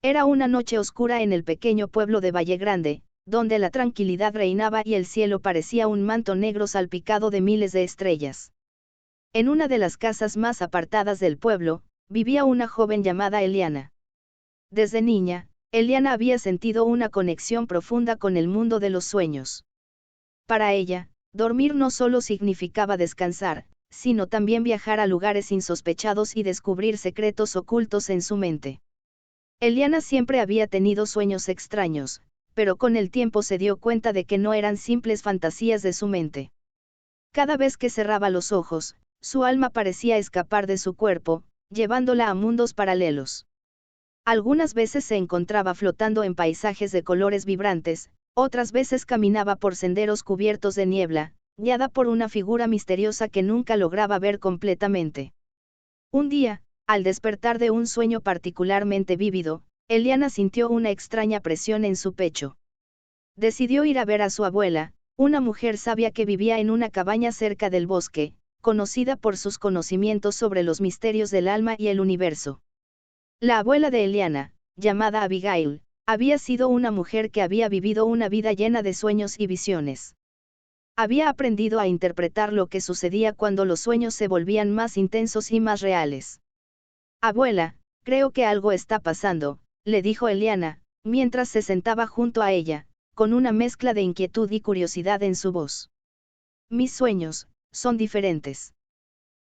Era una noche oscura en el pequeño pueblo de Valle Grande, donde la tranquilidad reinaba y el cielo parecía un manto negro salpicado de miles de estrellas. En una de las casas más apartadas del pueblo, vivía una joven llamada Eliana. Desde niña, Eliana había sentido una conexión profunda con el mundo de los sueños. Para ella, dormir no solo significaba descansar, sino también viajar a lugares insospechados y descubrir secretos ocultos en su mente. Eliana siempre había tenido sueños extraños, pero con el tiempo se dio cuenta de que no eran simples fantasías de su mente. Cada vez que cerraba los ojos, su alma parecía escapar de su cuerpo, llevándola a mundos paralelos. Algunas veces se encontraba flotando en paisajes de colores vibrantes, otras veces caminaba por senderos cubiertos de niebla, guiada por una figura misteriosa que nunca lograba ver completamente. Un día, al despertar de un sueño particularmente vívido, Eliana sintió una extraña presión en su pecho. Decidió ir a ver a su abuela, una mujer sabia que vivía en una cabaña cerca del bosque, conocida por sus conocimientos sobre los misterios del alma y el universo. La abuela de Eliana, llamada Abigail, había sido una mujer que había vivido una vida llena de sueños y visiones. Había aprendido a interpretar lo que sucedía cuando los sueños se volvían más intensos y más reales. Abuela, creo que algo está pasando, le dijo Eliana, mientras se sentaba junto a ella, con una mezcla de inquietud y curiosidad en su voz. Mis sueños son diferentes.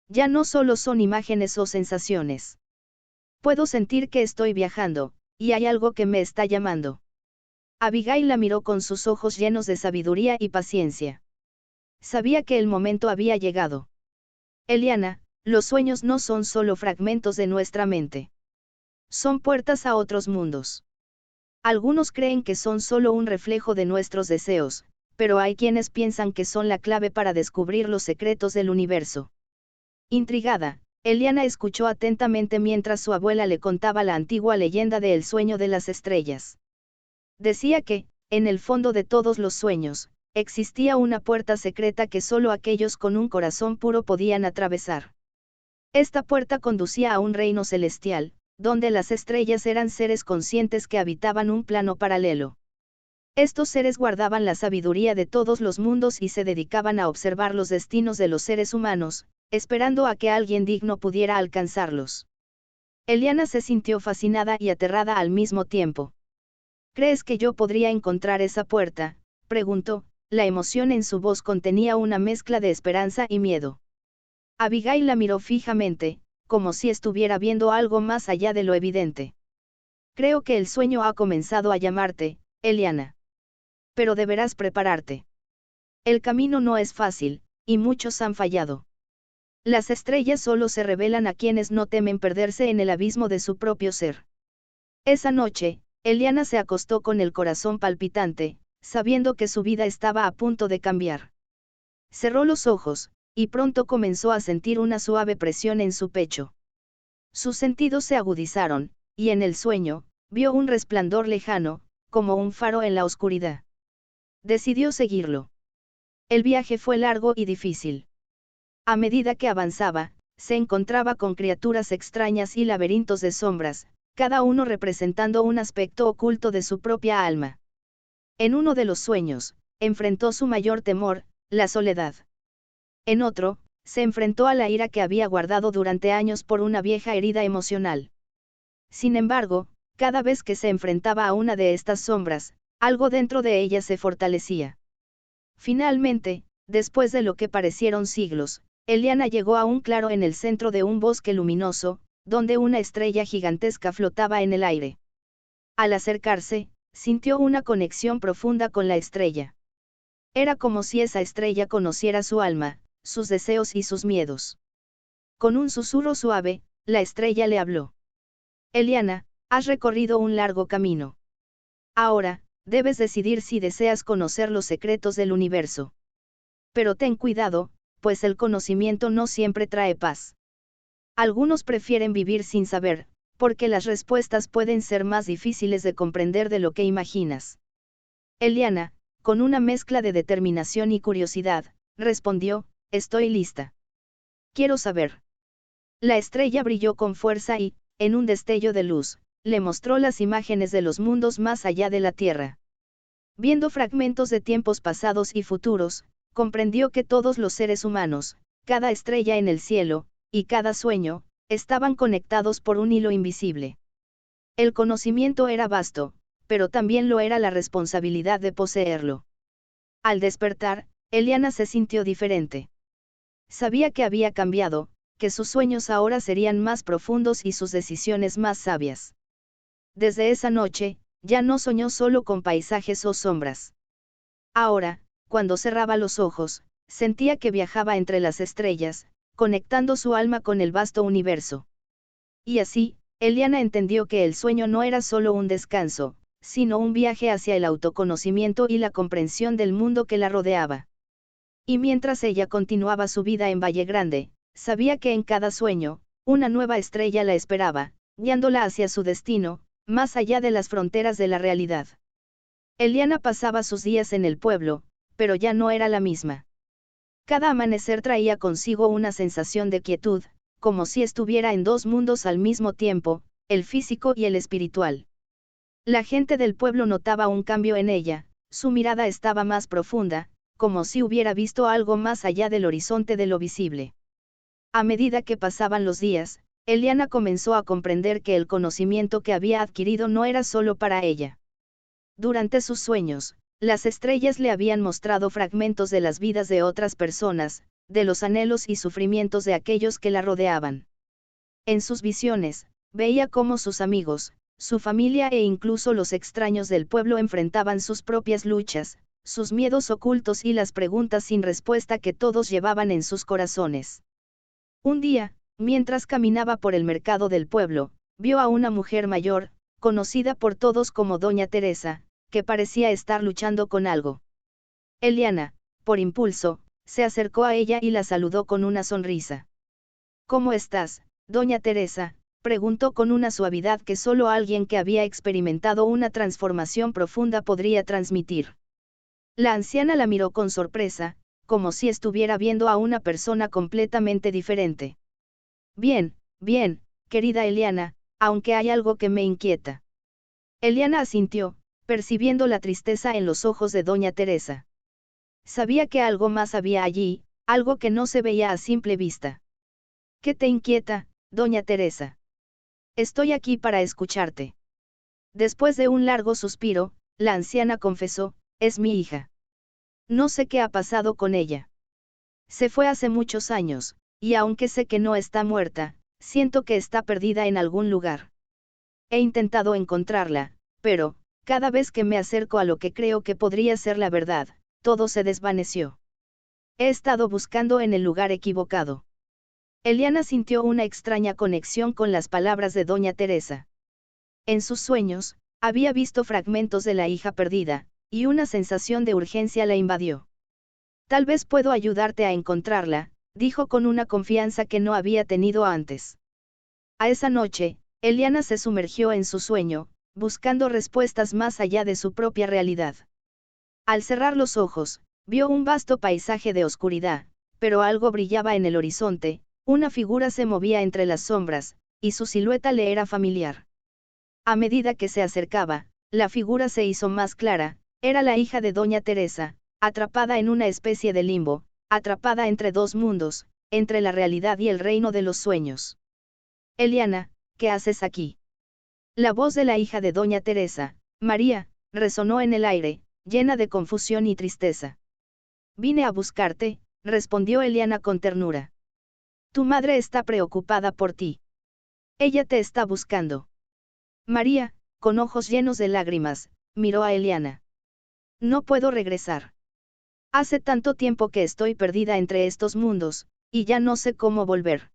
Ya no solo son imágenes o sensaciones. Puedo sentir que estoy viajando, y hay algo que me está llamando. Abigail la miró con sus ojos llenos de sabiduría y paciencia. Sabía que el momento había llegado. Eliana, los sueños no son solo fragmentos de nuestra mente. Son puertas a otros mundos. Algunos creen que son solo un reflejo de nuestros deseos, pero hay quienes piensan que son la clave para descubrir los secretos del universo. Intrigada, Eliana escuchó atentamente mientras su abuela le contaba la antigua leyenda de El sueño de las estrellas. Decía que, en el fondo de todos los sueños, existía una puerta secreta que solo aquellos con un corazón puro podían atravesar. Esta puerta conducía a un reino celestial, donde las estrellas eran seres conscientes que habitaban un plano paralelo. Estos seres guardaban la sabiduría de todos los mundos y se dedicaban a observar los destinos de los seres humanos, esperando a que alguien digno pudiera alcanzarlos. Eliana se sintió fascinada y aterrada al mismo tiempo. ¿Crees que yo podría encontrar esa puerta?, preguntó, la emoción en su voz contenía una mezcla de esperanza y miedo. Abigail la miró fijamente, como si estuviera viendo algo más allá de lo evidente. Creo que el sueño ha comenzado a llamarte, Eliana. Pero deberás prepararte. El camino no es fácil, y muchos han fallado. Las estrellas solo se revelan a quienes no temen perderse en el abismo de su propio ser. Esa noche, Eliana se acostó con el corazón palpitante, sabiendo que su vida estaba a punto de cambiar. Cerró los ojos, y pronto comenzó a sentir una suave presión en su pecho. Sus sentidos se agudizaron, y en el sueño, vio un resplandor lejano, como un faro en la oscuridad. Decidió seguirlo. El viaje fue largo y difícil. A medida que avanzaba, se encontraba con criaturas extrañas y laberintos de sombras, cada uno representando un aspecto oculto de su propia alma. En uno de los sueños, enfrentó su mayor temor, la soledad. En otro, se enfrentó a la ira que había guardado durante años por una vieja herida emocional. Sin embargo, cada vez que se enfrentaba a una de estas sombras, algo dentro de ella se fortalecía. Finalmente, después de lo que parecieron siglos, Eliana llegó a un claro en el centro de un bosque luminoso, donde una estrella gigantesca flotaba en el aire. Al acercarse, sintió una conexión profunda con la estrella. Era como si esa estrella conociera su alma, sus deseos y sus miedos. Con un susurro suave, la estrella le habló. Eliana, has recorrido un largo camino. Ahora, debes decidir si deseas conocer los secretos del universo. Pero ten cuidado, pues el conocimiento no siempre trae paz. Algunos prefieren vivir sin saber, porque las respuestas pueden ser más difíciles de comprender de lo que imaginas. Eliana, con una mezcla de determinación y curiosidad, respondió, estoy lista. Quiero saber. La estrella brilló con fuerza y, en un destello de luz, le mostró las imágenes de los mundos más allá de la Tierra. Viendo fragmentos de tiempos pasados y futuros, comprendió que todos los seres humanos, cada estrella en el cielo, y cada sueño, estaban conectados por un hilo invisible. El conocimiento era vasto, pero también lo era la responsabilidad de poseerlo. Al despertar, Eliana se sintió diferente. Sabía que había cambiado, que sus sueños ahora serían más profundos y sus decisiones más sabias. Desde esa noche, ya no soñó solo con paisajes o sombras. Ahora, cuando cerraba los ojos, sentía que viajaba entre las estrellas, conectando su alma con el vasto universo. Y así, Eliana entendió que el sueño no era solo un descanso, sino un viaje hacia el autoconocimiento y la comprensión del mundo que la rodeaba. Y mientras ella continuaba su vida en Valle Grande, sabía que en cada sueño, una nueva estrella la esperaba, guiándola hacia su destino, más allá de las fronteras de la realidad. Eliana pasaba sus días en el pueblo, pero ya no era la misma. Cada amanecer traía consigo una sensación de quietud, como si estuviera en dos mundos al mismo tiempo, el físico y el espiritual. La gente del pueblo notaba un cambio en ella, su mirada estaba más profunda, como si hubiera visto algo más allá del horizonte de lo visible. A medida que pasaban los días, Eliana comenzó a comprender que el conocimiento que había adquirido no era solo para ella. Durante sus sueños, las estrellas le habían mostrado fragmentos de las vidas de otras personas, de los anhelos y sufrimientos de aquellos que la rodeaban. En sus visiones, veía cómo sus amigos, su familia e incluso los extraños del pueblo enfrentaban sus propias luchas, sus miedos ocultos y las preguntas sin respuesta que todos llevaban en sus corazones. Un día, mientras caminaba por el mercado del pueblo, vio a una mujer mayor, conocida por todos como Doña Teresa, que parecía estar luchando con algo. Eliana, por impulso, se acercó a ella y la saludó con una sonrisa. ¿Cómo estás, Doña Teresa?, preguntó con una suavidad que solo alguien que había experimentado una transformación profunda podría transmitir. La anciana la miró con sorpresa, como si estuviera viendo a una persona completamente diferente. Bien, bien, querida Eliana, aunque hay algo que me inquieta. Eliana asintió, percibiendo la tristeza en los ojos de Doña Teresa. Sabía que algo más había allí, algo que no se veía a simple vista. ¿Qué te inquieta, Doña Teresa? Estoy aquí para escucharte. Después de un largo suspiro, la anciana confesó, es mi hija. No sé qué ha pasado con ella. Se fue hace muchos años, y aunque sé que no está muerta, siento que está perdida en algún lugar. He intentado encontrarla, pero, cada vez que me acerco a lo que creo que podría ser la verdad, todo se desvaneció. He estado buscando en el lugar equivocado. Eliana sintió una extraña conexión con las palabras de Doña Teresa. En sus sueños, había visto fragmentos de la hija perdida, y una sensación de urgencia la invadió. Tal vez puedo ayudarte a encontrarla, dijo con una confianza que no había tenido antes. A esa noche, Eliana se sumergió en su sueño, buscando respuestas más allá de su propia realidad. Al cerrar los ojos, vio un vasto paisaje de oscuridad, pero algo brillaba en el horizonte, una figura se movía entre las sombras, y su silueta le era familiar. A medida que se acercaba, la figura se hizo más clara, era la hija de Doña Teresa, atrapada en una especie de limbo, atrapada entre dos mundos, entre la realidad y el reino de los sueños. Eliana, ¿qué haces aquí? La voz de la hija de Doña Teresa, María, resonó en el aire, llena de confusión y tristeza. Vine a buscarte, respondió Eliana con ternura. Tu madre está preocupada por ti. Ella te está buscando. María, con ojos llenos de lágrimas, miró a Eliana. No puedo regresar. Hace tanto tiempo que estoy perdida entre estos mundos, y ya no sé cómo volver.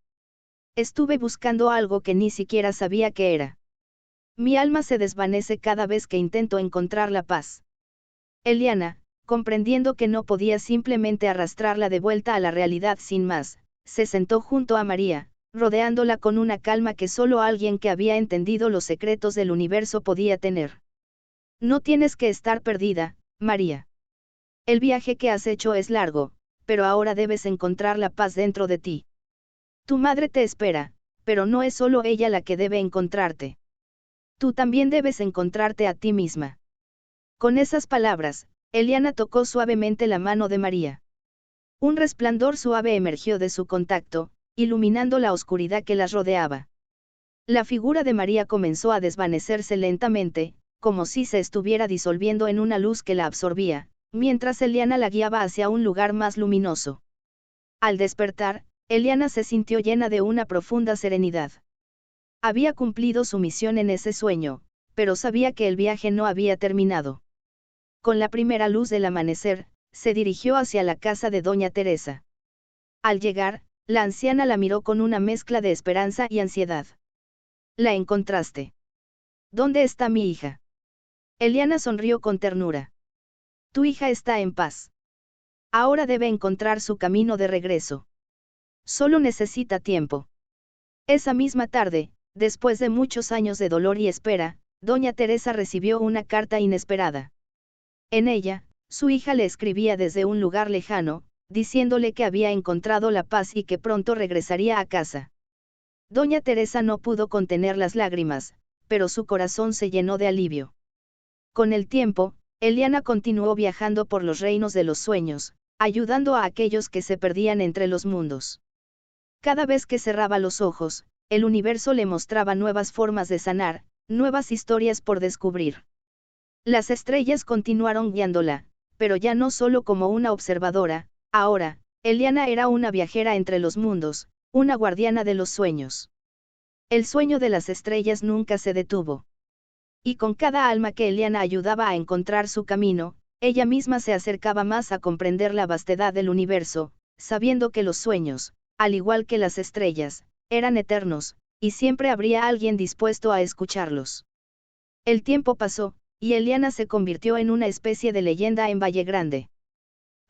Estuve buscando algo que ni siquiera sabía qué era. Mi alma se desvanece cada vez que intento encontrar la paz. Eliana, comprendiendo que no podía simplemente arrastrarla de vuelta a la realidad sin más, se sentó junto a María, rodeándola con una calma que solo alguien que había entendido los secretos del universo podía tener. No tienes que estar perdida, María. El viaje que has hecho es largo, pero ahora debes encontrar la paz dentro de ti. Tu madre te espera, pero no es solo ella la que debe encontrarte. tú también debes encontrarte a ti misma. Con esas palabras, Eliana tocó suavemente la mano de María. Un resplandor suave emergió de su contacto, iluminando la oscuridad que las rodeaba. La figura de María comenzó a desvanecerse lentamente, como si se estuviera disolviendo en una luz que la absorbía, mientras Eliana la guiaba hacia un lugar más luminoso. Al despertar, Eliana se sintió llena de una profunda serenidad. Había cumplido su misión en ese sueño, pero sabía que el viaje no había terminado. Con la primera luz del amanecer, se dirigió hacia la casa de doña Teresa. Al llegar, la anciana la miró con una mezcla de esperanza y ansiedad. ¿La encontraste? ¿Dónde está mi hija? Eliana sonrió con ternura. Tu hija está en paz. Ahora debe encontrar su camino de regreso. Solo necesita tiempo. Esa misma tarde, después de muchos años de dolor y espera, doña Teresa recibió una carta inesperada. En ella, su hija le escribía desde un lugar lejano, diciéndole que había encontrado la paz y que pronto regresaría a casa. Doña Teresa no pudo contener las lágrimas, pero su corazón se llenó de alivio. Con el tiempo, Eliana continuó viajando por los reinos de los sueños, ayudando a aquellos que se perdían entre los mundos. Cada vez que cerraba los ojos, el universo le mostraba nuevas formas de sanar, nuevas historias por descubrir. Las estrellas continuaron guiándola, pero ya no solo como una observadora, ahora, Eliana era una viajera entre los mundos, una guardiana de los sueños. El sueño de las estrellas nunca se detuvo. Y con cada alma que Eliana ayudaba a encontrar su camino, ella misma se acercaba más a comprender la vastedad del universo, sabiendo que los sueños, al igual que las estrellas, eran eternos, y siempre habría alguien dispuesto a escucharlos. El tiempo pasó, y Eliana se convirtió en una especie de leyenda en Valle Grande.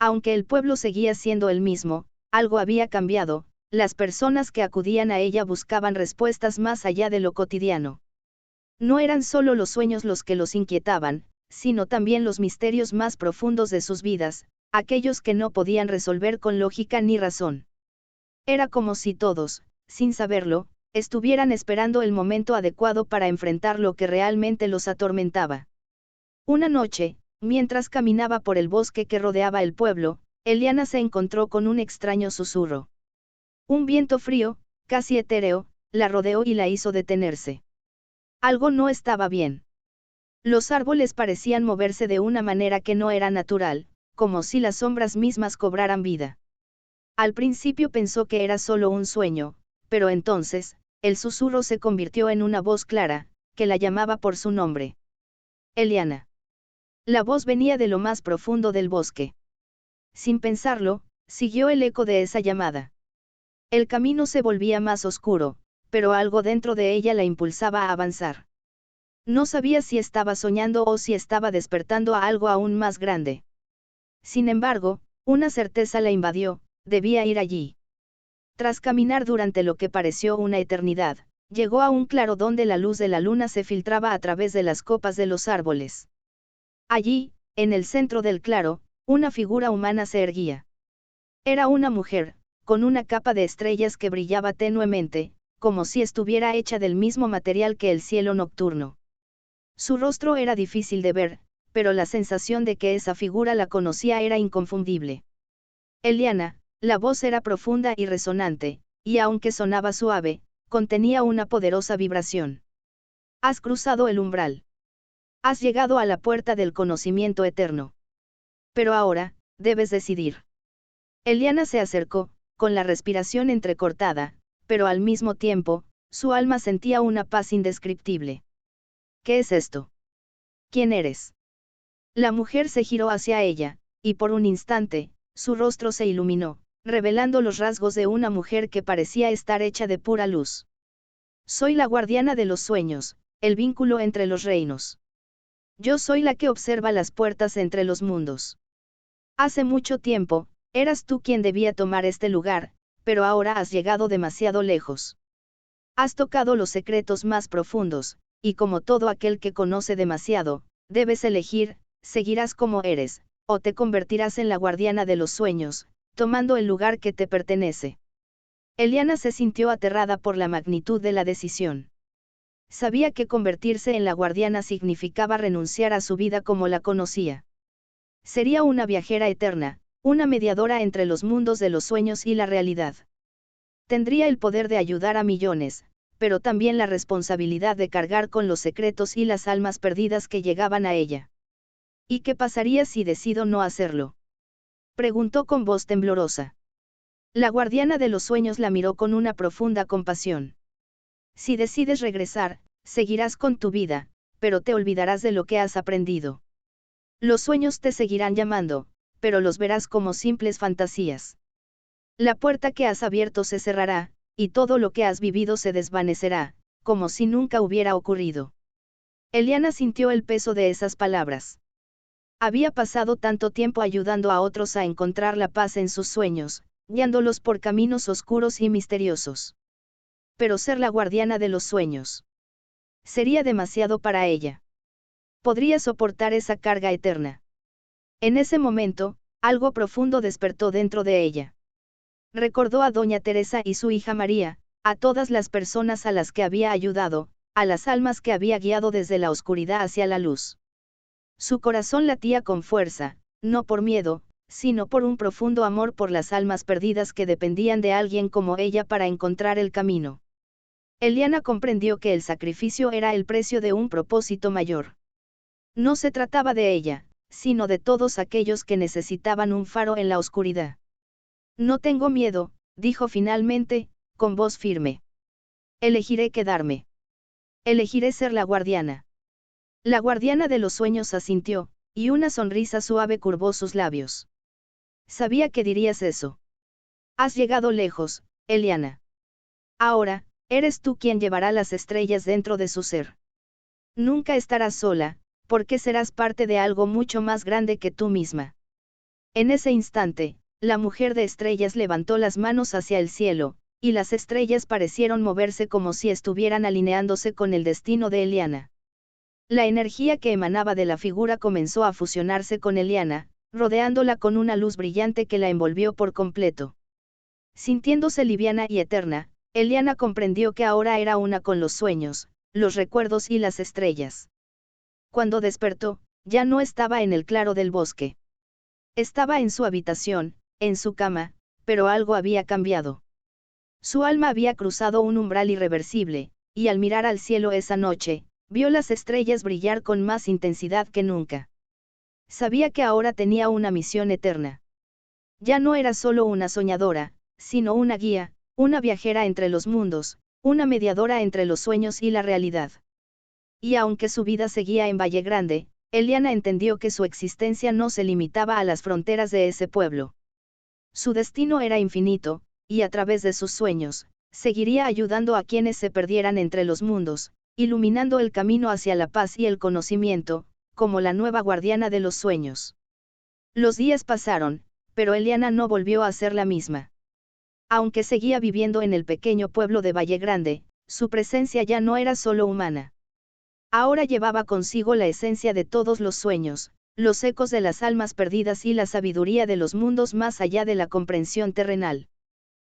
Aunque el pueblo seguía siendo el mismo, algo había cambiado, las personas que acudían a ella buscaban respuestas más allá de lo cotidiano. No eran solo los sueños los que los inquietaban, sino también los misterios más profundos de sus vidas, aquellos que no podían resolver con lógica ni razón. Era como si todos, sin saberlo, estuvieran esperando el momento adecuado para enfrentar lo que realmente los atormentaba. Una noche, mientras caminaba por el bosque que rodeaba el pueblo, Eliana se encontró con un extraño susurro. Un viento frío, casi etéreo, la rodeó y la hizo detenerse. Algo no estaba bien. Los árboles parecían moverse de una manera que no era natural, como si las sombras mismas cobraran vida. Al principio pensó que era solo un sueño, pero entonces, el susurro se convirtió en una voz clara, que la llamaba por su nombre. Eliana. La voz venía de lo más profundo del bosque. Sin pensarlo, siguió el eco de esa llamada. El camino se volvía más oscuro, pero algo dentro de ella la impulsaba a avanzar. No sabía si estaba soñando o si estaba despertando a algo aún más grande. Sin embargo, una certeza la invadió, debía ir allí. Tras caminar durante lo que pareció una eternidad, llegó a un claro donde la luz de la luna se filtraba a través de las copas de los árboles. Allí, en el centro del claro, una figura humana se erguía. Era una mujer, con una capa de estrellas que brillaba tenuemente, como si estuviera hecha del mismo material que el cielo nocturno. Su rostro era difícil de ver, pero la sensación de que esa figura la conocía era inconfundible. Eliana, la voz era profunda y resonante, y aunque sonaba suave, contenía una poderosa vibración. Has cruzado el umbral. Has llegado a la puerta del conocimiento eterno. Pero ahora, debes decidir. Eliana se acercó, con la respiración entrecortada, pero al mismo tiempo, su alma sentía una paz indescriptible. ¿Qué es esto? ¿Quién eres? La mujer se giró hacia ella, y por un instante, su rostro se iluminó, revelando los rasgos de una mujer que parecía estar hecha de pura luz. Soy la guardiana de los sueños, el vínculo entre los reinos. Yo soy la que observa las puertas entre los mundos. Hace mucho tiempo, eras tú quien debía tomar este lugar, pero ahora has llegado demasiado lejos. Has tocado los secretos más profundos, y como todo aquel que conoce demasiado, debes elegir, seguirás como eres, o te convertirás en la guardiana de los sueños, tomando el lugar que te pertenece. Eliana se sintió aterrada por la magnitud de la decisión. Sabía que convertirse en la guardiana significaba renunciar a su vida como la conocía. Sería una viajera eterna, una mediadora entre los mundos de los sueños y la realidad. Tendría el poder de ayudar a millones, pero también la responsabilidad de cargar con los secretos y las almas perdidas que llegaban a ella. ¿Y qué pasaría si decido no hacerlo?, preguntó con voz temblorosa. La guardiana de los sueños la miró con una profunda compasión. Si decides regresar, seguirás con tu vida, pero te olvidarás de lo que has aprendido. Los sueños te seguirán llamando, pero los verás como simples fantasías. La puerta que has abierto se cerrará, y todo lo que has vivido se desvanecerá, como si nunca hubiera ocurrido. Eliana sintió el peso de esas palabras. Había pasado tanto tiempo ayudando a otros a encontrar la paz en sus sueños, guiándolos por caminos oscuros y misteriosos. Pero ser la guardiana de los sueños sería demasiado para ella. ¿Podría soportar esa carga eterna? En ese momento, algo profundo despertó dentro de ella. Recordó a Doña Teresa y su hija María, a todas las personas a las que había ayudado, a las almas que había guiado desde la oscuridad hacia la luz. Su corazón latía con fuerza, no por miedo, sino por un profundo amor por las almas perdidas que dependían de alguien como ella para encontrar el camino. Eliana comprendió que el sacrificio era el precio de un propósito mayor. No se trataba de ella, sino de todos aquellos que necesitaban un faro en la oscuridad. No tengo miedo, dijo finalmente, con voz firme. Elegiré quedarme. Elegiré ser la guardiana. La guardiana de los sueños asintió, y una sonrisa suave curvó sus labios. Sabía que dirías eso. Has llegado lejos, Eliana. Ahora, eres tú quien llevará las estrellas dentro de su ser. Nunca estarás sola, porque serás parte de algo mucho más grande que tú misma. En ese instante, la mujer de estrellas levantó las manos hacia el cielo, y las estrellas parecieron moverse como si estuvieran alineándose con el destino de Eliana. La energía que emanaba de la figura comenzó a fusionarse con Eliana, rodeándola con una luz brillante que la envolvió por completo. Sintiéndose liviana y eterna, Eliana comprendió que ahora era una con los sueños, los recuerdos y las estrellas. Cuando despertó, ya no estaba en el claro del bosque. Estaba en su habitación, en su cama, pero algo había cambiado. Su alma había cruzado un umbral irreversible, y al mirar al cielo esa noche, vio las estrellas brillar con más intensidad que nunca. Sabía que ahora tenía una misión eterna. Ya no era solo una soñadora, sino una guía, una viajera entre los mundos, una mediadora entre los sueños y la realidad. Y aunque su vida seguía en Valle Grande, Eliana entendió que su existencia no se limitaba a las fronteras de ese pueblo. Su destino era infinito, y a través de sus sueños, seguiría ayudando a quienes se perdieran entre los mundos, iluminando el camino hacia la paz y el conocimiento, como la nueva guardiana de los sueños. Los días pasaron, pero Eliana no volvió a ser la misma. Aunque seguía viviendo en el pequeño pueblo de Valle Grande, su presencia ya no era solo humana. Ahora llevaba consigo la esencia de todos los sueños, los ecos de las almas perdidas y la sabiduría de los mundos más allá de la comprensión terrenal.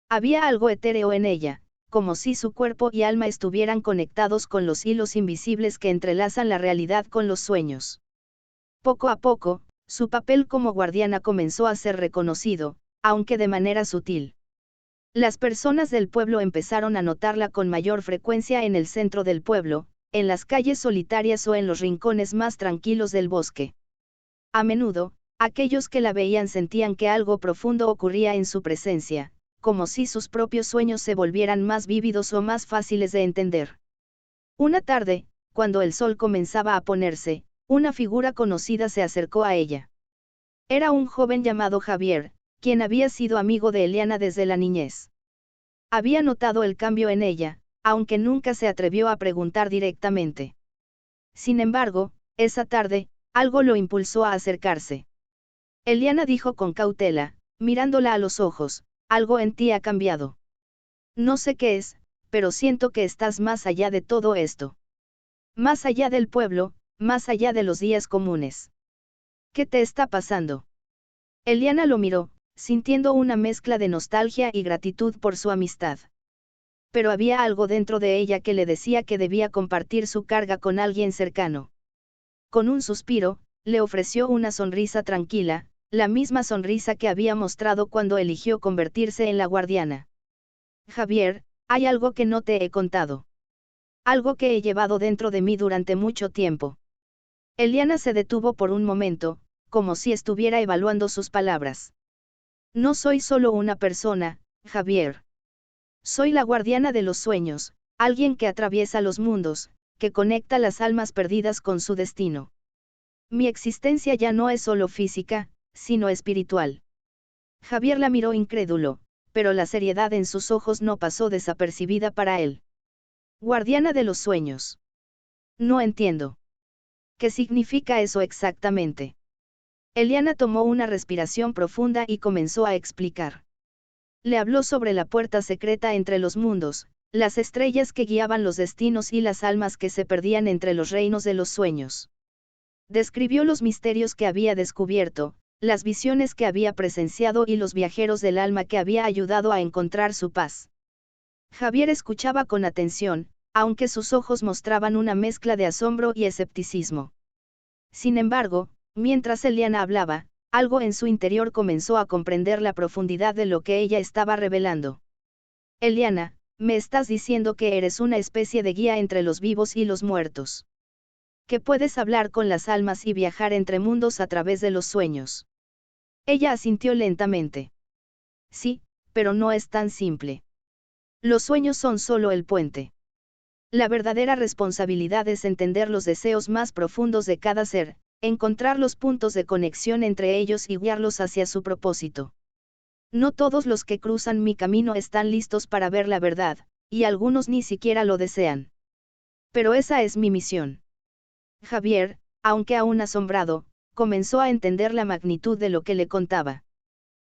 Había algo etéreo en ella, como si su cuerpo y alma estuvieran conectados con los hilos invisibles que entrelazan la realidad con los sueños. Poco a poco, su papel como guardiana comenzó a ser reconocido, aunque de manera sutil. Las personas del pueblo empezaron a notarla con mayor frecuencia en el centro del pueblo, en las calles solitarias o en los rincones más tranquilos del bosque. A menudo, aquellos que la veían sentían que algo profundo ocurría en su presencia, como si sus propios sueños se volvieran más vívidos o más fáciles de entender. Una tarde, cuando el sol comenzaba a ponerse, una figura conocida se acercó a ella. Era un joven llamado Javier, quien había sido amigo de Eliana desde la niñez. Había notado el cambio en ella, aunque nunca se atrevió a preguntar directamente. Sin embargo, esa tarde, algo lo impulsó a acercarse. Eliana dijo con cautela, mirándola a los ojos, algo en ti ha cambiado. No sé qué es, pero siento que estás más allá de todo esto. Más allá del pueblo, más allá de los días comunes. ¿Qué te está pasando? Eliana lo miró, sintiendo una mezcla de nostalgia y gratitud por su amistad. pero había algo dentro de ella que le decía que debía compartir su carga con alguien cercano. Con un suspiro, le ofreció una sonrisa tranquila, la misma sonrisa que había mostrado cuando eligió convertirse en la guardiana. Javier, hay algo que no te he contado. Algo que he llevado dentro de mí durante mucho tiempo. Eliana se detuvo por un momento, como si estuviera evaluando sus palabras. No soy solo una persona, Javier. Soy la guardiana de los sueños, alguien que atraviesa los mundos, que conecta las almas perdidas con su destino. Mi existencia ya no es solo física, sino espiritual. Javier la miró incrédulo, pero la seriedad en sus ojos no pasó desapercibida para él. Guardiana de los sueños. No entiendo. ¿Qué significa eso exactamente? Eliana tomó una respiración profunda y comenzó a explicar. Le habló sobre la puerta secreta entre los mundos, las estrellas que guiaban los destinos y las almas que se perdían entre los reinos de los sueños. Describió los misterios que había descubierto, las visiones que había presenciado y los viajeros del alma que había ayudado a encontrar su paz. Javier escuchaba con atención, aunque sus ojos mostraban una mezcla de asombro y escepticismo. Sin embargo, mientras Eliana hablaba, algo en su interior comenzó a comprender la profundidad de lo que ella estaba revelando. Eliana, me estás diciendo que eres una especie de guía entre los vivos y los muertos. Que puedes hablar con las almas y viajar entre mundos a través de los sueños. Ella asintió lentamente. Sí, pero no es tan simple. Los sueños son solo el puente. La verdadera responsabilidad es entender los deseos más profundos de cada ser, encontrar los puntos de conexión entre ellos y guiarlos hacia su propósito. No todos los que cruzan mi camino están listos para ver la verdad, y algunos ni siquiera lo desean. Pero esa es mi misión. Javier, aunque aún asombrado, comenzó a entender la magnitud de lo que le contaba.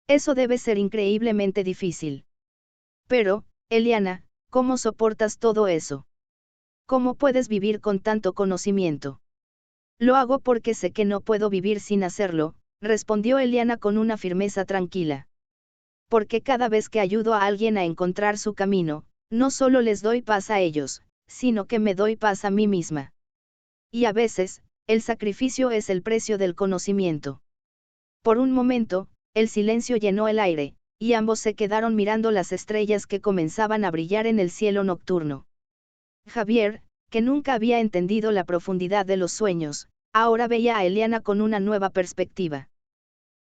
Eso debe ser increíblemente difícil. Pero, Eliana, ¿cómo soportas todo eso? ¿Cómo puedes vivir con tanto conocimiento? Lo hago porque sé que no puedo vivir sin hacerlo, respondió Eliana con una firmeza tranquila. Porque cada vez que ayudo a alguien a encontrar su camino, no solo les doy paz a ellos, sino que me doy paz a mí misma. Y a veces, el sacrificio es el precio del conocimiento. Por un momento, el silencio llenó el aire, y ambos se quedaron mirando las estrellas que comenzaban a brillar en el cielo nocturno. Javier, que nunca había entendido la profundidad de los sueños, ahora veía a Eliana con una nueva perspectiva.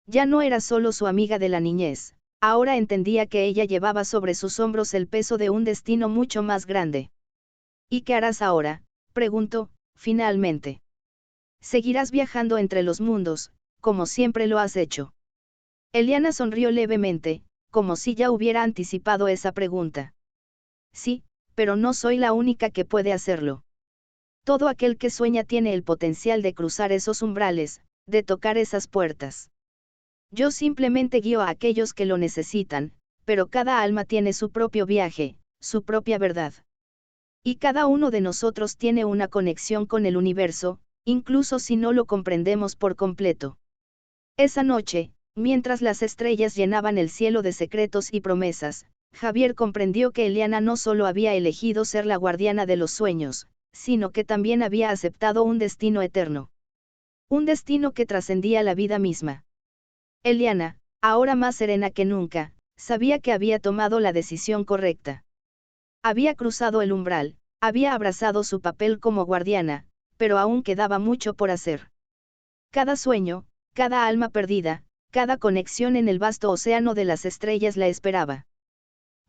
Ya no era solo su amiga de la niñez, ahora entendía que ella llevaba sobre sus hombros el peso de un destino mucho más grande. ¿Y qué harás ahora?, preguntó, finalmente. Seguirás viajando entre los mundos, como siempre lo has hecho. Eliana sonrió levemente, como si ya hubiera anticipado esa pregunta. Sí, pero no soy la única que puede hacerlo. Todo aquel que sueña tiene el potencial de cruzar esos umbrales, de tocar esas puertas. Yo simplemente guío a aquellos que lo necesitan, pero cada alma tiene su propio viaje, su propia verdad. Y cada uno de nosotros tiene una conexión con el universo, incluso si no lo comprendemos por completo. Esa noche, mientras las estrellas llenaban el cielo de secretos y promesas, Javier comprendió que Eliana no solo había elegido ser la guardiana de los sueños, sino que también había aceptado un destino eterno. Un destino que trascendía la vida misma. Eliana, ahora más serena que nunca, sabía que había tomado la decisión correcta. Había cruzado el umbral, había abrazado su papel como guardiana, pero aún quedaba mucho por hacer. Cada sueño, cada alma perdida, cada conexión en el vasto océano de las estrellas la esperaba.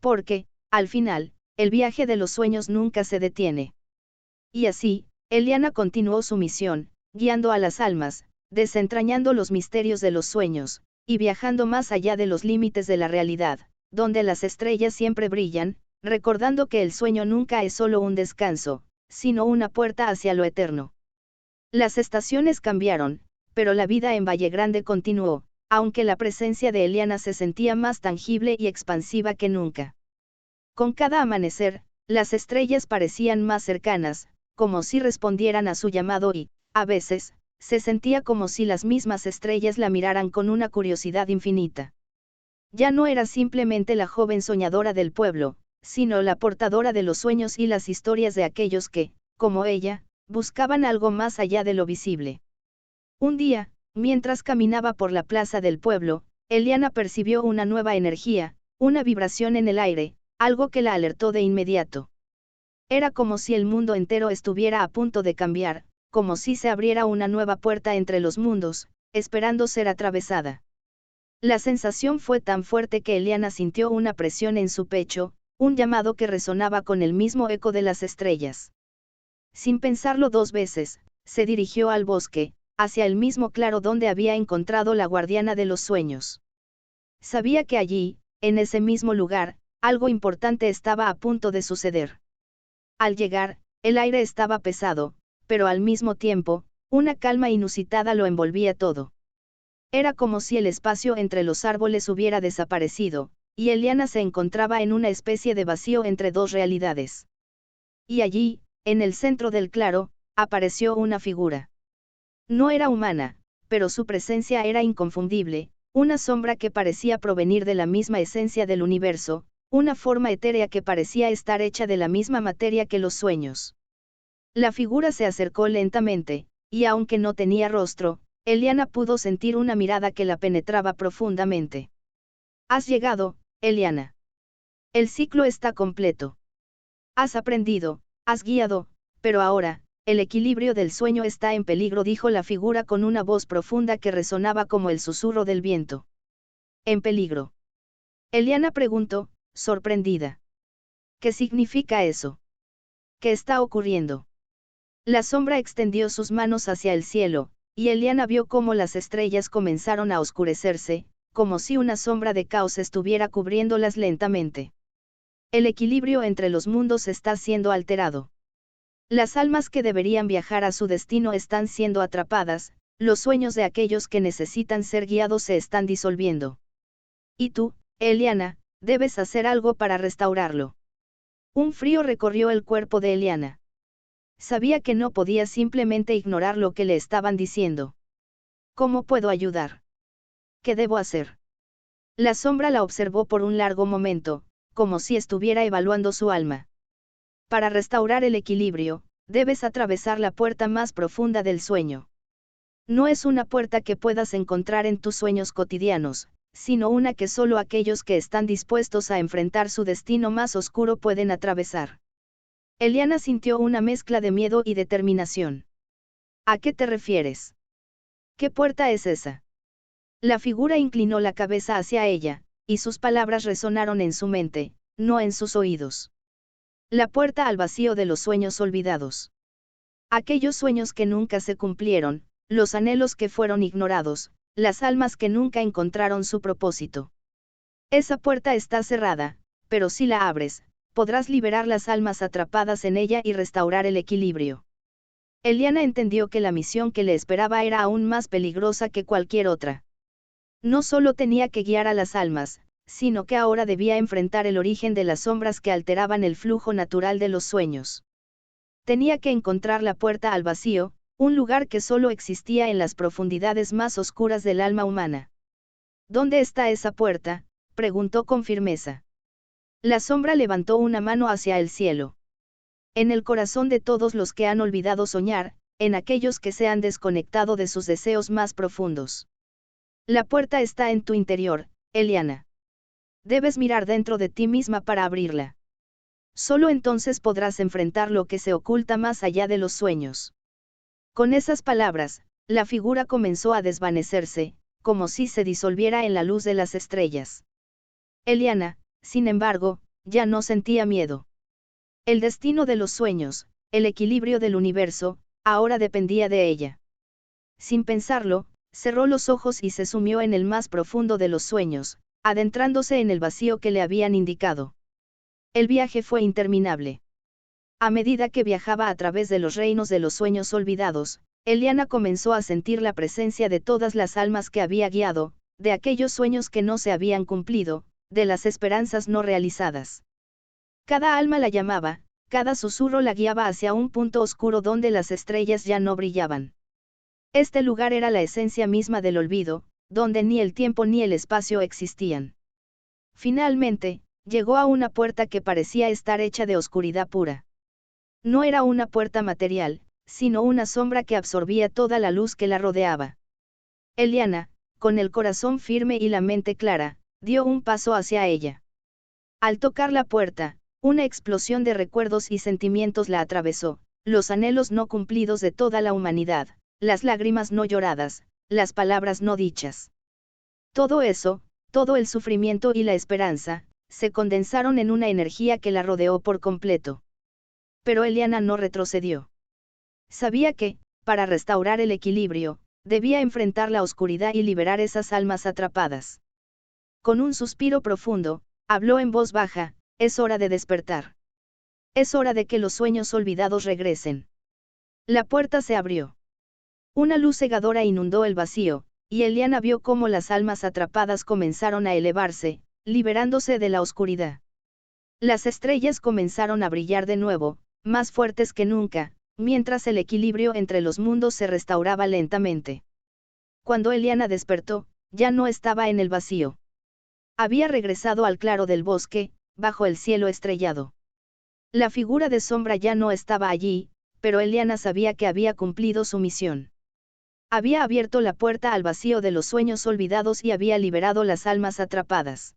Porque, al final, el viaje de los sueños nunca se detiene. Y así, Eliana continuó su misión, guiando a las almas, desentrañando los misterios de los sueños, y viajando más allá de los límites de la realidad, donde las estrellas siempre brillan, recordando que el sueño nunca es solo un descanso, sino una puerta hacia lo eterno. Las estaciones cambiaron, pero la vida en Valle Grande continuó, aunque la presencia de Eliana se sentía más tangible y expansiva que nunca. Con cada amanecer, las estrellas parecían más cercanas, como si respondieran a su llamado y, a veces, se sentía como si las mismas estrellas la miraran con una curiosidad infinita. Ya no era simplemente la joven soñadora del pueblo, sino la portadora de los sueños y las historias de aquellos que, como ella, buscaban algo más allá de lo visible. Un día, mientras caminaba por la plaza del pueblo, Eliana percibió una nueva energía, una vibración en el aire, algo que la alertó de inmediato. Era como si el mundo entero estuviera a punto de cambiar, como si se abriera una nueva puerta entre los mundos, esperando ser atravesada. La sensación fue tan fuerte que Eliana sintió una presión en su pecho, un llamado que resonaba con el mismo eco de las estrellas. Sin pensarlo dos veces, se dirigió al bosque, hacia el mismo claro donde había encontrado la guardiana de los sueños. Sabía que allí, en ese mismo lugar, algo importante estaba a punto de suceder. Al llegar, el aire estaba pesado, pero al mismo tiempo, una calma inusitada lo envolvía todo. Era como si el espacio entre los árboles hubiera desaparecido, y Eliana se encontraba en una especie de vacío entre dos realidades. Y allí, en el centro del claro, apareció una figura. No era humana, pero su presencia era inconfundible, una sombra que parecía provenir de la misma esencia del universo, una forma etérea que parecía estar hecha de la misma materia que los sueños. La figura se acercó lentamente, y aunque no tenía rostro, Eliana pudo sentir una mirada que la penetraba profundamente. Has llegado, Eliana. El ciclo está completo. Has aprendido, has guiado, pero ahora, el equilibrio del sueño está en peligro, dijo la figura con una voz profunda que resonaba como el susurro del viento. ¿En peligro? Eliana preguntó, sorprendida. ¿Qué significa eso? ¿Qué está ocurriendo? La sombra extendió sus manos hacia el cielo, y Eliana vio cómo las estrellas comenzaron a oscurecerse, como si una sombra de caos estuviera cubriéndolas lentamente. El equilibrio entre los mundos está siendo alterado. Las almas que deberían viajar a su destino están siendo atrapadas, los sueños de aquellos que necesitan ser guiados se están disolviendo. Y tú, Eliana, debes hacer algo para restaurarlo. Un frío recorrió el cuerpo de Eliana. Sabía que no podía simplemente ignorar lo que le estaban diciendo. ¿Cómo puedo ayudar? ¿Qué debo hacer? La sombra la observó por un largo momento, como si estuviera evaluando su alma. Para restaurar el equilibrio, debes atravesar la puerta más profunda del sueño. No es una puerta que puedas encontrar en tus sueños cotidianos, sino una que solo aquellos que están dispuestos a enfrentar su destino más oscuro pueden atravesar. Eliana sintió una mezcla de miedo y determinación. ¿A qué te refieres? ¿Qué puerta es esa? La figura inclinó la cabeza hacia ella, y sus palabras resonaron en su mente, no en sus oídos. La puerta al vacío de los sueños olvidados. Aquellos sueños que nunca se cumplieron, los anhelos que fueron ignorados, las almas que nunca encontraron su propósito. Esa puerta está cerrada, pero si la abres, podrás liberar las almas atrapadas en ella y restaurar el equilibrio. Eliana entendió que la misión que le esperaba era aún más peligrosa que cualquier otra. No solo tenía que guiar a las almas, sino que ahora debía enfrentar el origen de las sombras que alteraban el flujo natural de los sueños. Tenía que encontrar la puerta al vacío, un lugar que solo existía en las profundidades más oscuras del alma humana. ¿Dónde está esa puerta?, preguntó con firmeza. La sombra levantó una mano hacia el cielo. En el corazón de todos los que han olvidado soñar, en aquellos que se han desconectado de sus deseos más profundos. La puerta está en tu interior, Eliana. Debes mirar dentro de ti misma para abrirla. Solo entonces podrás enfrentar lo que se oculta más allá de los sueños. Con esas palabras, la figura comenzó a desvanecerse, como si se disolviera en la luz de las estrellas. Eliana, sin embargo, ya no sentía miedo. El destino de los sueños, el equilibrio del universo, ahora dependía de ella. Sin pensarlo, cerró los ojos y se sumió en el más profundo de los sueños, adentrándose en el vacío que le habían indicado. El viaje fue interminable. A medida que viajaba a través de los reinos de los sueños olvidados, Eliana comenzó a sentir la presencia de todas las almas que había guiado, de aquellos sueños que no se habían cumplido, de las esperanzas no realizadas. Cada alma la llamaba, cada susurro la guiaba hacia un punto oscuro donde las estrellas ya no brillaban. Este lugar era la esencia misma del olvido, donde ni el tiempo ni el espacio existían. Finalmente, llegó a una puerta que parecía estar hecha de oscuridad pura. No era una puerta material, sino una sombra que absorbía toda la luz que la rodeaba. Eliana, con el corazón firme y la mente clara, dio un paso hacia ella. Al tocar la puerta, una explosión de recuerdos y sentimientos la atravesó, los anhelos no cumplidos de toda la humanidad, las lágrimas no lloradas, las palabras no dichas. Todo eso, todo el sufrimiento y la esperanza, se condensaron en una energía que la rodeó por completo. Pero Eliana no retrocedió. Sabía que, para restaurar el equilibrio, debía enfrentar la oscuridad y liberar esas almas atrapadas. Con un suspiro profundo, habló en voz baja: es hora de despertar. Es hora de que los sueños olvidados regresen. La puerta se abrió. Una luz cegadora inundó el vacío, y Eliana vio cómo las almas atrapadas comenzaron a elevarse, liberándose de la oscuridad. Las estrellas comenzaron a brillar de nuevo, más fuertes que nunca, mientras el equilibrio entre los mundos se restauraba lentamente. Cuando Eliana despertó, ya no estaba en el vacío. Había regresado al claro del bosque, bajo el cielo estrellado. La figura de sombra ya no estaba allí, pero Eliana sabía que había cumplido su misión. Había abierto la puerta al vacío de los sueños olvidados y había liberado las almas atrapadas.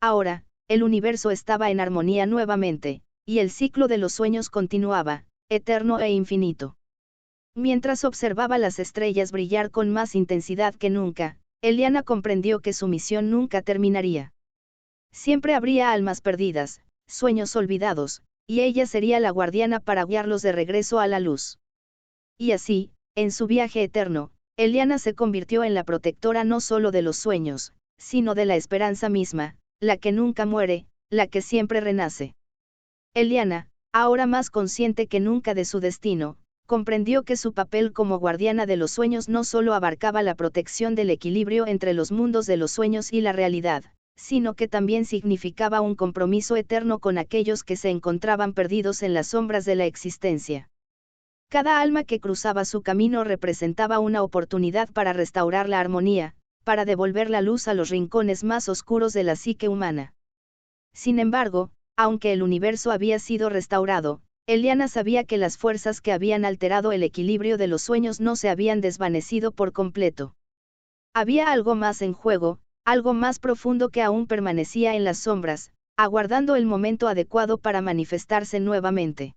Ahora, el universo estaba en armonía nuevamente, y el ciclo de los sueños continuaba, eterno e infinito. Mientras observaba las estrellas brillar con más intensidad que nunca, Eliana comprendió que su misión nunca terminaría. Siempre habría almas perdidas, sueños olvidados, y ella sería la guardiana para guiarlos de regreso a la luz. Y así, en su viaje eterno, Eliana se convirtió en la protectora no solo de los sueños, sino de la esperanza misma, la que nunca muere, la que siempre renace. Eliana, ahora más consciente que nunca de su destino, comprendió que su papel como guardiana de los sueños no solo abarcaba la protección del equilibrio entre los mundos de los sueños y la realidad, sino que también significaba un compromiso eterno con aquellos que se encontraban perdidos en las sombras de la existencia. Cada alma que cruzaba su camino representaba una oportunidad para restaurar la armonía, para devolver la luz a los rincones más oscuros de la psique humana. Sin embargo, aunque el universo había sido restaurado, Eliana sabía que las fuerzas que habían alterado el equilibrio de los sueños no se habían desvanecido por completo. Había algo más en juego, algo más profundo que aún permanecía en las sombras, aguardando el momento adecuado para manifestarse nuevamente.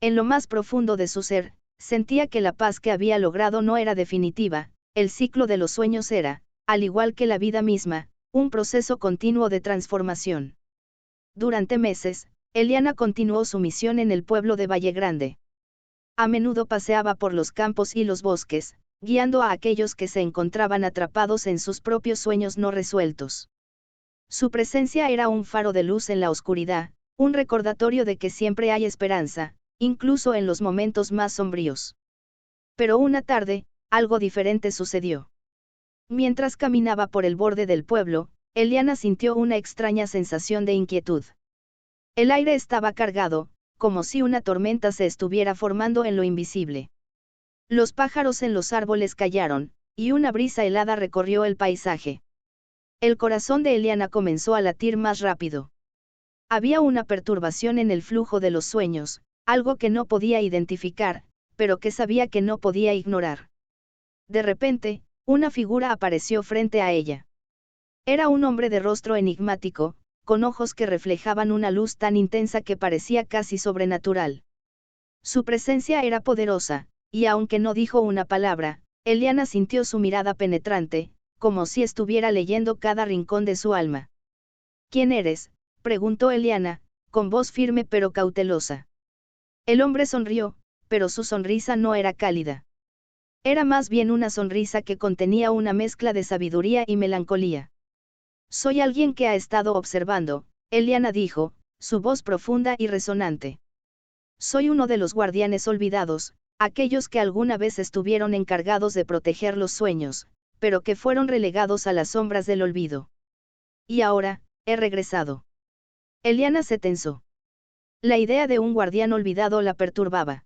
En lo más profundo de su ser, sentía que la paz que había logrado no era definitiva, el ciclo de los sueños era, al igual que la vida misma, un proceso continuo de transformación. Durante meses, Eliana continuó su misión en el pueblo de Valle Grande. A menudo paseaba por los campos y los bosques, guiando a aquellos que se encontraban atrapados en sus propios sueños no resueltos. Su presencia era un faro de luz en la oscuridad, un recordatorio de que siempre hay esperanza, incluso en los momentos más sombríos. Pero una tarde, algo diferente sucedió. Mientras caminaba por el borde del pueblo, Eliana sintió una extraña sensación de inquietud. El aire estaba cargado, como si una tormenta se estuviera formando en lo invisible. Los pájaros en los árboles callaron, y una brisa helada recorrió el paisaje. El corazón de Eliana comenzó a latir más rápido. Había una perturbación en el flujo de los sueños, algo que no podía identificar, pero que sabía que no podía ignorar. De repente, una figura apareció frente a ella. Era un hombre de rostro enigmático, con ojos que reflejaban una luz tan intensa que parecía casi sobrenatural. Su presencia era poderosa, y aunque no dijo una palabra, Eliana sintió su mirada penetrante, como si estuviera leyendo cada rincón de su alma. ¿Quién eres?, preguntó Eliana, con voz firme pero cautelosa. El hombre sonrió, pero su sonrisa no era cálida. Era más bien una sonrisa que contenía una mezcla de sabiduría y melancolía. Soy alguien que ha estado observando, Eliana dijo, su voz profunda y resonante. Soy uno de los guardianes olvidados, aquellos que alguna vez estuvieron encargados de proteger los sueños, pero que fueron relegados a las sombras del olvido. Y ahora, he regresado. Eliana se tensó. La idea de un guardián olvidado la perturbaba.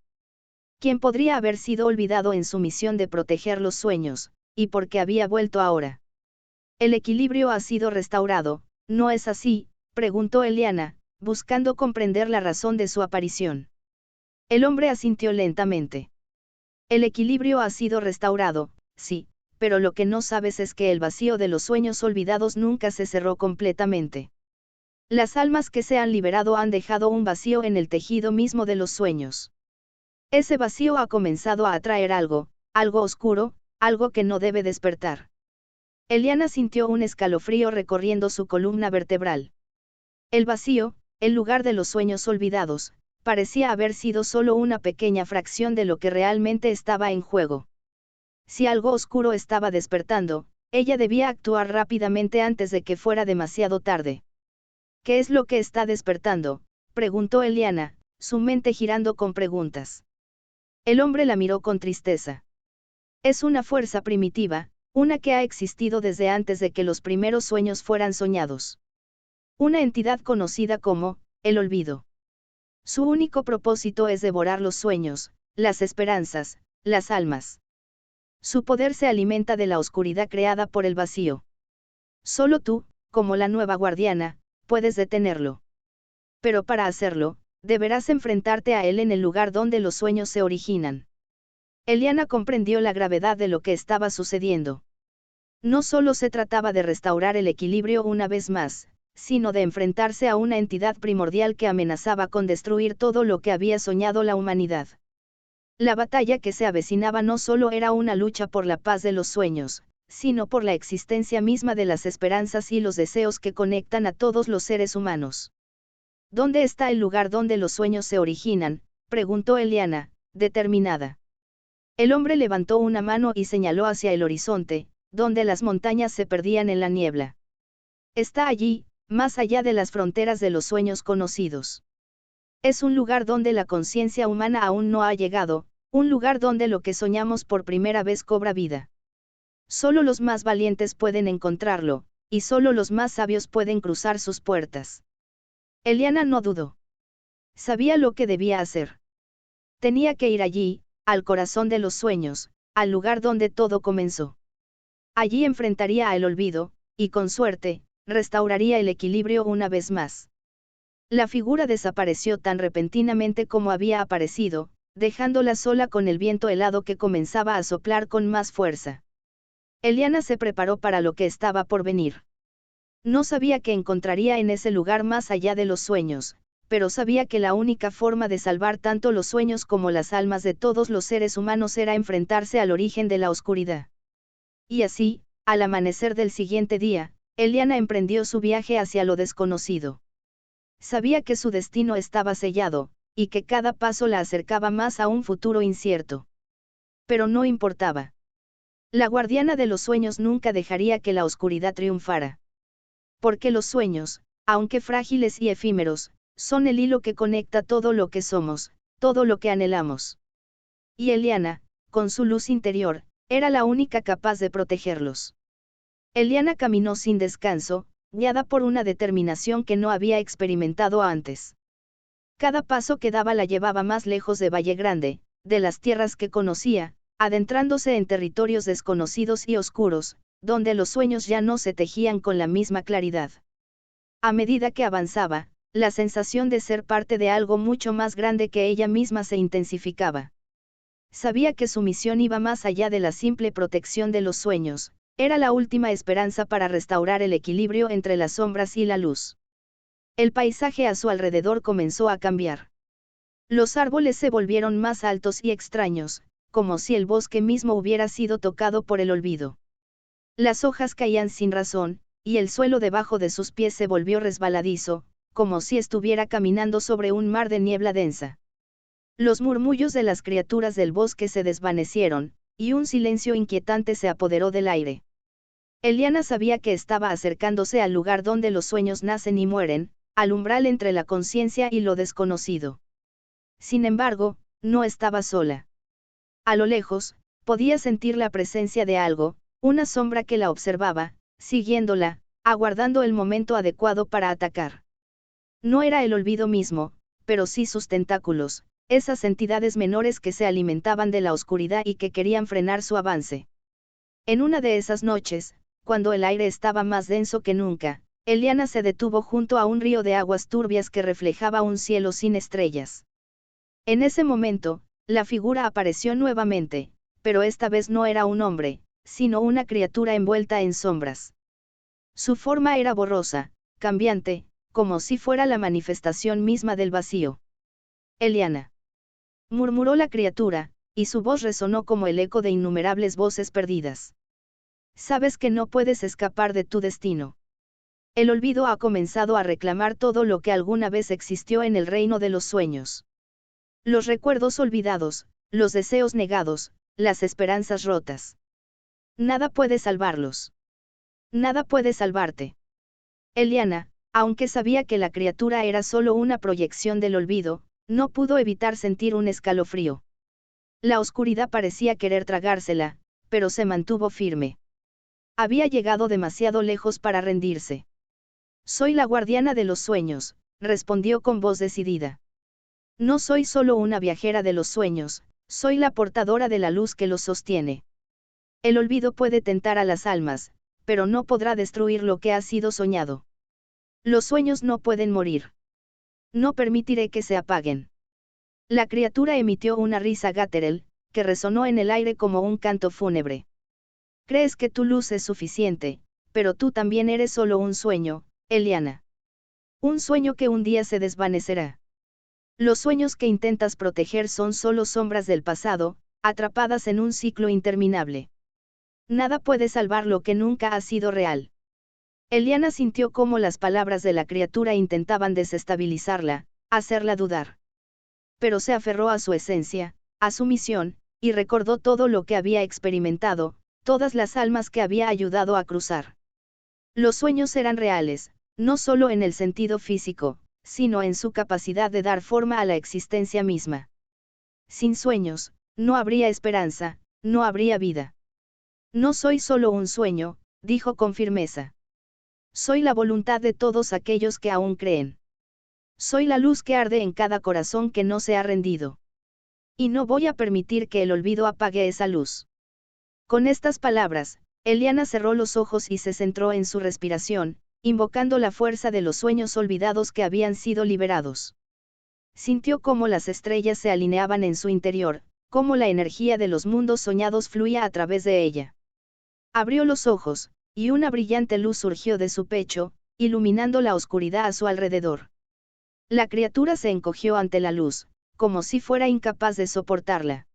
¿Quién podría haber sido olvidado en su misión de proteger los sueños, y por qué había vuelto ahora? El equilibrio ha sido restaurado, ¿no es así?, preguntó Eliana, buscando comprender la razón de su aparición. El hombre asintió lentamente. El equilibrio ha sido restaurado, sí, pero lo que no sabes es que el vacío de los sueños olvidados nunca se cerró completamente. Las almas que se han liberado han dejado un vacío en el tejido mismo de los sueños. Ese vacío ha comenzado a atraer algo oscuro, algo que no debe despertar. Eliana sintió un escalofrío recorriendo su columna vertebral. El vacío, el lugar de los sueños olvidados, parecía haber sido solo una pequeña fracción de lo que realmente estaba en juego. Si algo oscuro estaba despertando, ella debía actuar rápidamente antes de que fuera demasiado tarde. ¿Qué es lo que está despertando?, preguntó Eliana, su mente girando con preguntas. El hombre la miró con tristeza. Es una fuerza primitiva, una que ha existido desde antes de que los primeros sueños fueran soñados. Una entidad conocida como, el olvido. Su único propósito es devorar los sueños, las esperanzas, las almas. Su poder se alimenta de la oscuridad creada por el vacío. Solo tú, como la nueva guardiana, puedes detenerlo. Pero para hacerlo, deberás enfrentarte a él en el lugar donde los sueños se originan. Eliana comprendió la gravedad de lo que estaba sucediendo. No solo se trataba de restaurar el equilibrio una vez más, sino de enfrentarse a una entidad primordial que amenazaba con destruir todo lo que había soñado la humanidad. La batalla que se avecinaba no solo era una lucha por la paz de los sueños, sino por la existencia misma de las esperanzas y los deseos que conectan a todos los seres humanos. ¿Dónde está el lugar donde los sueños se originan?, preguntó Eliana, determinada. El hombre levantó una mano y señaló hacia el horizonte, donde las montañas se perdían en la niebla. Está allí, más allá de las fronteras de los sueños conocidos. Es un lugar donde la conciencia humana aún no ha llegado, un lugar donde lo que soñamos por primera vez cobra vida. Solo los más valientes pueden encontrarlo, y solo los más sabios pueden cruzar sus puertas. Eliana no dudó. Sabía lo que debía hacer. Tenía que ir allí, al corazón de los sueños, al lugar donde todo comenzó. Allí enfrentaría al olvido, y con suerte, restauraría el equilibrio una vez más. La figura desapareció tan repentinamente como había aparecido, dejándola sola con el viento helado que comenzaba a soplar con más fuerza. Eliana se preparó para lo que estaba por venir. No sabía qué encontraría en ese lugar más allá de los sueños, pero sabía que la única forma de salvar tanto los sueños como las almas de todos los seres humanos era enfrentarse al origen de la oscuridad. Y así, al amanecer del siguiente día, Eliana emprendió su viaje hacia lo desconocido. Sabía que su destino estaba sellado, y que cada paso la acercaba más a un futuro incierto. Pero no importaba. La guardiana de los sueños nunca dejaría que la oscuridad triunfara. Porque los sueños, aunque frágiles y efímeros, son el hilo que conecta todo lo que somos, todo lo que anhelamos. Y Eliana, con su luz interior, era la única capaz de protegerlos. Eliana caminó sin descanso, guiada por una determinación que no había experimentado antes. Cada paso que daba la llevaba más lejos de Valle Grande, de las tierras que conocía, adentrándose en territorios desconocidos y oscuros, donde los sueños ya no se tejían con la misma claridad. A medida que avanzaba, la sensación de ser parte de algo mucho más grande que ella misma se intensificaba. Sabía que su misión iba más allá de la simple protección de los sueños, era la última esperanza para restaurar el equilibrio entre las sombras y la luz. El paisaje a su alrededor comenzó a cambiar. Los árboles se volvieron más altos y extraños, como si el bosque mismo hubiera sido tocado por el olvido. Las hojas caían sin razón, y el suelo debajo de sus pies se volvió resbaladizo, como si estuviera caminando sobre un mar de niebla densa. Los murmullos de las criaturas del bosque se desvanecieron, y un silencio inquietante se apoderó del aire. Eliana sabía que estaba acercándose al lugar donde los sueños nacen y mueren, al umbral entre la conciencia y lo desconocido. Sin embargo, no estaba sola. A lo lejos, podía sentir la presencia de algo, una sombra que la observaba, siguiéndola, aguardando el momento adecuado para atacar. No era el olvido mismo, pero sí sus tentáculos, esas entidades menores que se alimentaban de la oscuridad y que querían frenar su avance. En una de esas noches, cuando el aire estaba más denso que nunca, Eliana se detuvo junto a un río de aguas turbias que reflejaba un cielo sin estrellas. En ese momento, la figura apareció nuevamente, pero esta vez no era un hombre, sino una criatura envuelta en sombras. Su forma era borrosa, cambiante, como si fuera la manifestación misma del vacío. Eliana, murmuró la criatura, y su voz resonó como el eco de innumerables voces perdidas. Sabes que no puedes escapar de tu destino. El olvido ha comenzado a reclamar todo lo que alguna vez existió en el reino de los sueños. Los recuerdos olvidados, los deseos negados, las esperanzas rotas. Nada puede salvarlos. Nada puede salvarte. Eliana, aunque sabía que la criatura era solo una proyección del olvido, no pudo evitar sentir un escalofrío. La oscuridad parecía querer tragársela, pero se mantuvo firme. Había llegado demasiado lejos para rendirse. Soy la guardiana de los sueños, respondió con voz decidida. No soy solo una viajera de los sueños, soy la portadora de la luz que los sostiene. El olvido puede tentar a las almas, pero no podrá destruir lo que ha sido soñado. Los sueños no pueden morir. No permitiré que se apaguen. La criatura emitió una risa guttural, que resonó en el aire como un canto fúnebre. Crees que tu luz es suficiente, pero tú también eres solo un sueño, Eliana. Un sueño que un día se desvanecerá. Los sueños que intentas proteger son solo sombras del pasado, atrapadas en un ciclo interminable. Nada puede salvar lo que nunca ha sido real. Eliana sintió cómo las palabras de la criatura intentaban desestabilizarla, hacerla dudar. Pero se aferró a su esencia, a su misión, y recordó todo lo que había experimentado, todas las almas que había ayudado a cruzar. Los sueños eran reales, no solo en el sentido físico, sino en su capacidad de dar forma a la existencia misma. Sin sueños, no habría esperanza, no habría vida. No soy solo un sueño, dijo con firmeza. Soy la voluntad de todos aquellos que aún creen. Soy la luz que arde en cada corazón que no se ha rendido. Y no voy a permitir que el olvido apague esa luz. Con estas palabras, Eliana cerró los ojos y se centró en su respiración, invocando la fuerza de los sueños olvidados que habían sido liberados. Sintió cómo las estrellas se alineaban en su interior, cómo la energía de los mundos soñados fluía a través de ella. Abrió los ojos, y una brillante luz surgió de su pecho, iluminando la oscuridad a su alrededor. La criatura se encogió ante la luz, como si fuera incapaz de soportarla.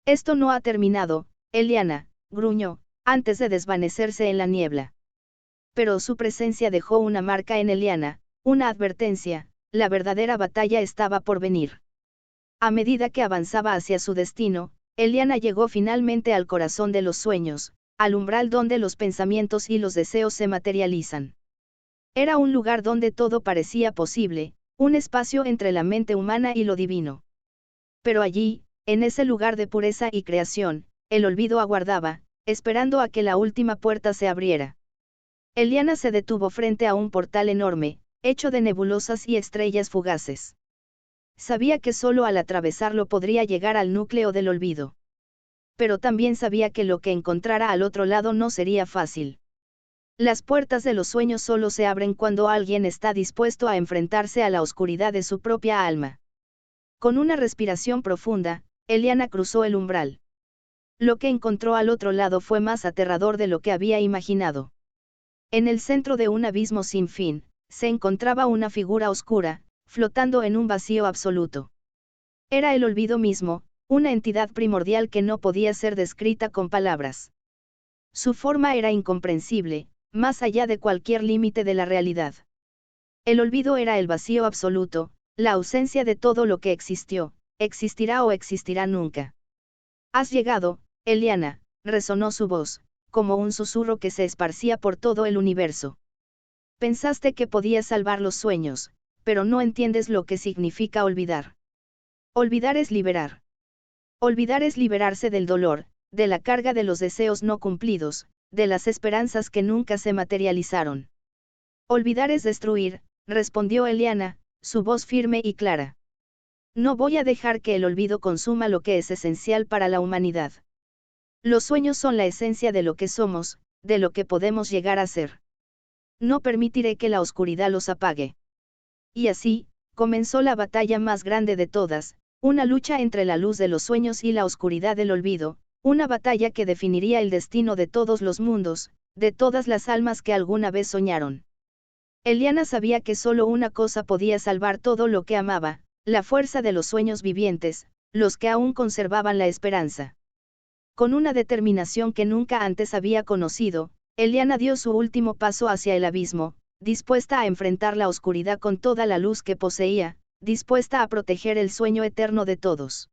Esto no ha terminado, Eliana, gruñó, antes de desvanecerse en la niebla. Pero su presencia dejó una marca en Eliana, una advertencia, la verdadera batalla estaba por venir. A medida que avanzaba hacia su destino, Eliana llegó finalmente al corazón de los sueños, al umbral donde los pensamientos y los deseos se materializan. Era un lugar donde todo parecía posible, un espacio entre la mente humana y lo divino. Pero allí, en ese lugar de pureza y creación, el olvido aguardaba, esperando a que la última puerta se abriera. Eliana se detuvo frente a un portal enorme, hecho de nebulosas y estrellas fugaces. Sabía que solo al atravesarlo podría llegar al núcleo del olvido. Pero también sabía que lo que encontrara al otro lado no sería fácil. Las puertas de los sueños solo se abren cuando alguien está dispuesto a enfrentarse a la oscuridad de su propia alma. Con una respiración profunda, Eliana cruzó el umbral. Lo que encontró al otro lado fue más aterrador de lo que había imaginado. En el centro de un abismo sin fin, se encontraba una figura oscura, flotando en un vacío absoluto. Era el olvido mismo, una entidad primordial que no podía ser descrita con palabras. Su forma era incomprensible, más allá de cualquier límite de la realidad. El olvido era el vacío absoluto, la ausencia de todo lo que existió, existirá o existirá nunca. Has llegado, Eliana, resonó su voz, como un susurro que se esparcía por todo el universo. Pensaste que podías salvar los sueños, pero no entiendes lo que significa olvidar. Olvidar es liberar. Olvidar es liberarse del dolor, de la carga de los deseos no cumplidos, de las esperanzas que nunca se materializaron. Olvidar es destruir, respondió Eliana, su voz firme y clara. No voy a dejar que el olvido consuma lo que es esencial para la humanidad. Los sueños son la esencia de lo que somos, de lo que podemos llegar a ser. no permitiré que la oscuridad los apague. Y así, comenzó la batalla más grande de todas, una lucha entre la luz de los sueños y la oscuridad del olvido, una batalla que definiría el destino de todos los mundos, de todas las almas que alguna vez soñaron. Eliana sabía que solo una cosa podía salvar todo lo que amaba, la fuerza de los sueños vivientes, los que aún conservaban la esperanza. Con una determinación que nunca antes había conocido, Eliana dio su último paso hacia el abismo, dispuesta a enfrentar la oscuridad con toda la luz que poseía, dispuesta a proteger el sueño eterno de todos.